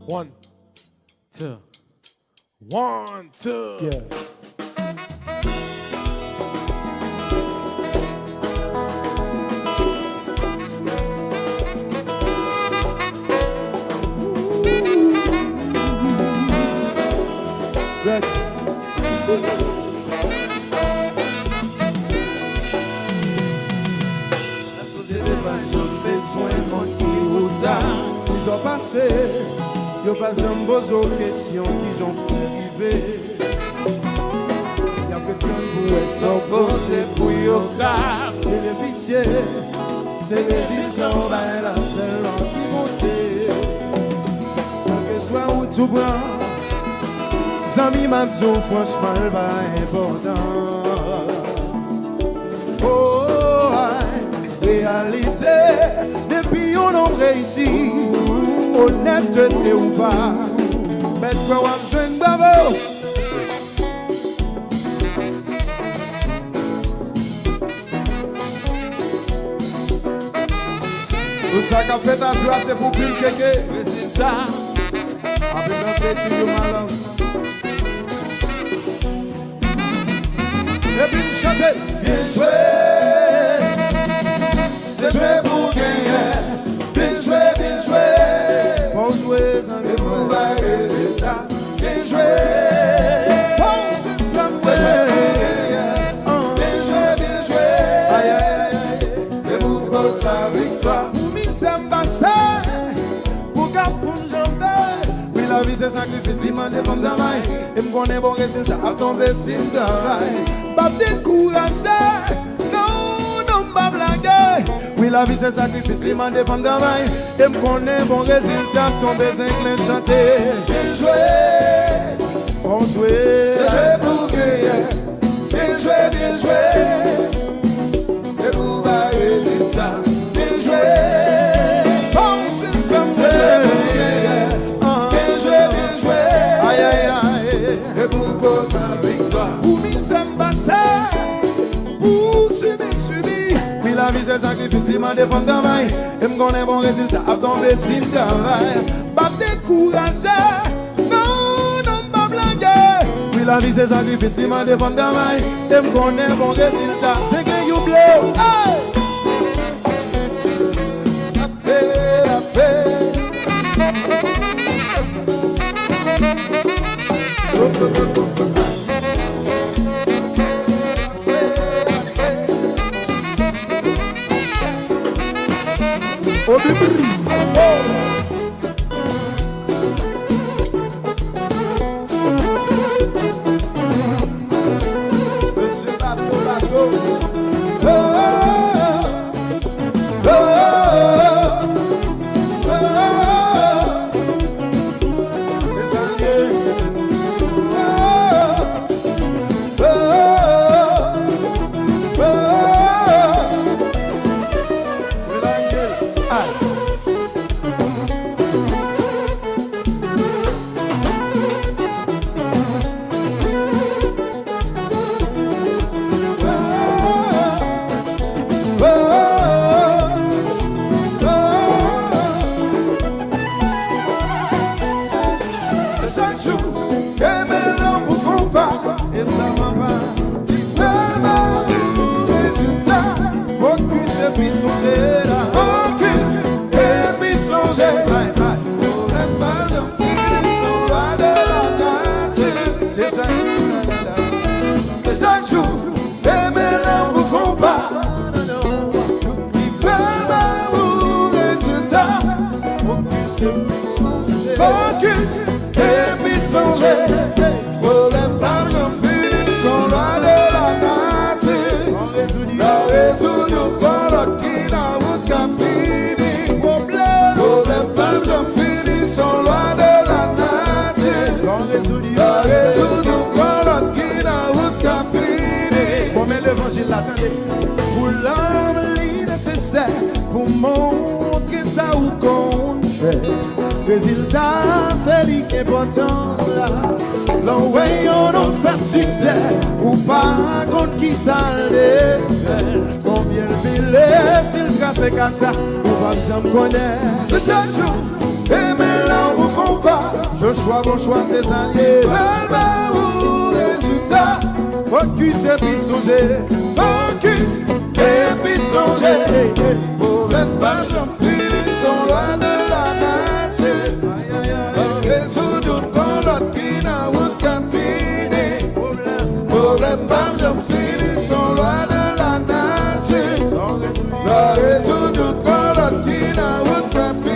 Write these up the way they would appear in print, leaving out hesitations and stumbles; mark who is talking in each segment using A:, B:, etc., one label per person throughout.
A: 1, 2, 1, 2.
B: Yeah. Ready. La société pas besoin de qui vous a. Ils ont passé, ils ont pas un beau question qui j'en fais arriver. Y'a que tant pour son côté pour y cap. Bénéficier, c'est les résultats, la seule qui monte. Quel que soit où tu prends. Zami m'a dit franchement pas important. Oh, réalité, depuis on a réussi, honnêteté ou pas, mais quoi on a besoin de bravo. Tout ça qu'a fait ta joie c'est pour plus quelqu'un. Résultat, après notre étude malin. Et puis chanter, bien joué, c'est joué pour gagner, bien joué, bon joué, et pour battre résultat, bien joué, c'est joué pour gagner, bien joué, aïe aïe aïe, et pour votre victoire, pour mille s'embasser, pour qu'à fond jambe, oui la vie c'est sacrifice, l'immense devant travail, et me connaît bon résultat, à tomber si le travail. Pas décourager, non, pas blaguer. Oui, la vie c'est sacrifice, les mains dépendent de travail. Et me connaît bon résultat, tomber cinq chanter. Bien joué, bon joué, c'est joué pour gagner. Bien joué, et pour bas résultat. Bien joué, bon joué, c'est joué pour gagner. Bien joué, aïe aïe aïe, et pour porter la victoire. Pour subir, puis la vie c'est sacrifice, les mains défendent travail. Et me connaît bon résultat, à tomber si le travail. Pas décourager, non, pas blaguer. Puis la vie c'est sacrifice, les mains défendent travail. Et me connaît bon résultat, c'est que you blow. Hey! La paix. Oh, bibris. Monsieur Bateau. C'est ça, c'est chaque jour, les mélanges vous font pas. Focus et puis songer. Problème pas j'en finis sont loin de la nature. La résoudre pour l'autre qui n'a pas capini. Problème pas j'en finis sont loin de la nature. La résoudre pour l'autre qui n'a pas capini. Bon mais l'évangile l'attendez. Pour l'homme nécessaire pour montrer ça ou qu'on fait. Résultat, c'est lui qui est important là. L'envoyant on fait succès ou pas contre qui ça le fait. Combien le filet s'il casse kata ou pas j'en connais. C'est chaque jour et mes langues vous font pas. bon choix, c'est allié. Vraiment, résultat. Focus et puis songer. Focus et puis songer. Problème pas j'en finis, sont loin de la nature. Résoudre dans l'autre qui n'a aucun fini. Problème pas j'en finis, sont loin de la nature. Résoudre dans l'autre qui n'a aucun fini.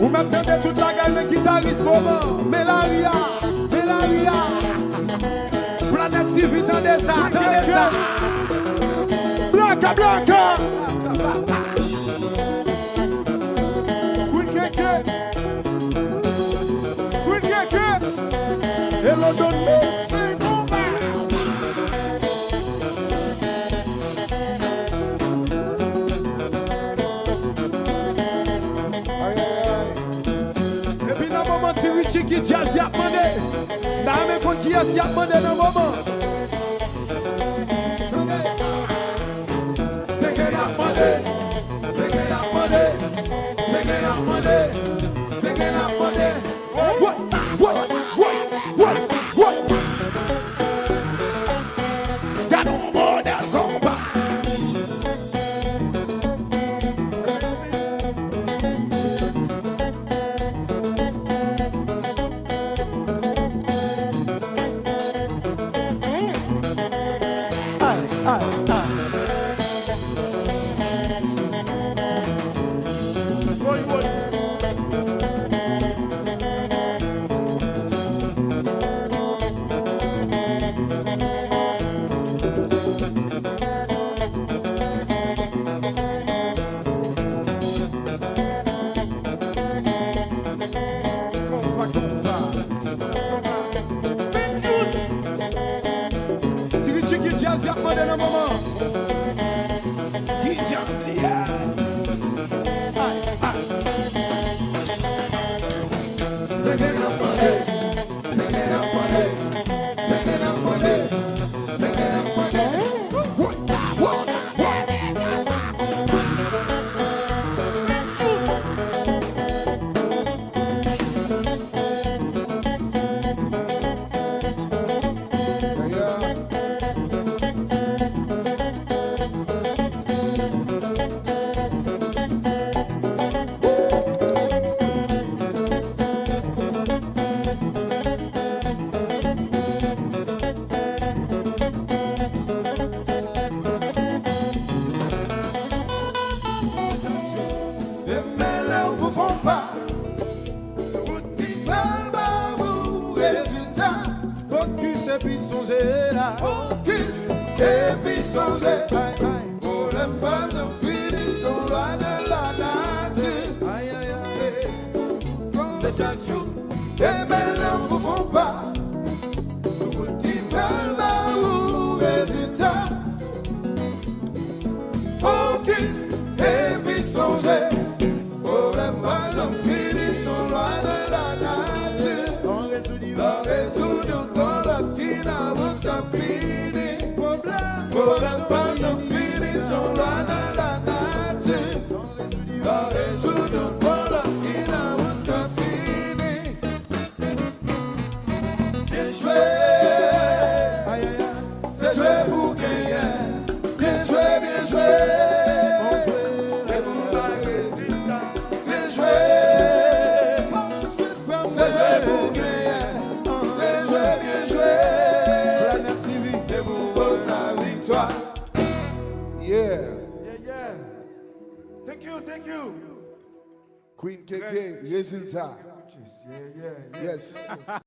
C: Vous m'entendez toute la gamme qui t'a
B: Paris moment, Melaria, Planète TV dans des arts, Blanca, Queen Keke, et London Mix. Et puis dans le moment, c'est Richie qui jazz y a demandé. Dans le même compte qui y a demandé dans le moment. C'est qu'elle a demandé. C'est qu'elle a demandé. C'est qu'elle a demandé. C'est qu'elle a demandé. What? Got no more than combat. Jazz, y'a pas de moment. He jumps the air. Singing up on it, singing up on it, singing up on it, singing up on it. What? Et puis songer là, focus, et puis songer. Pour le bonheur fini, sont loin de la nature. Aïe, aïe, aïe, c'est chaque jour. Et maintenant, vous font pas. Qui veulent au résultat. Focus, et puis songer. Pour le bonheur fini, sont loin de la nature. On résout qui n'a pas fini. Pour le bonheur fini, sont loin de la nature. On résout qui n'a pas fini. Bien joué, c'est joué pour gagner. Bien joué, bien joué. Et pour la résultat. Bien joué, c'est joué pour gagner. Yeah. Thank you. Queen KK, résultat. Yes.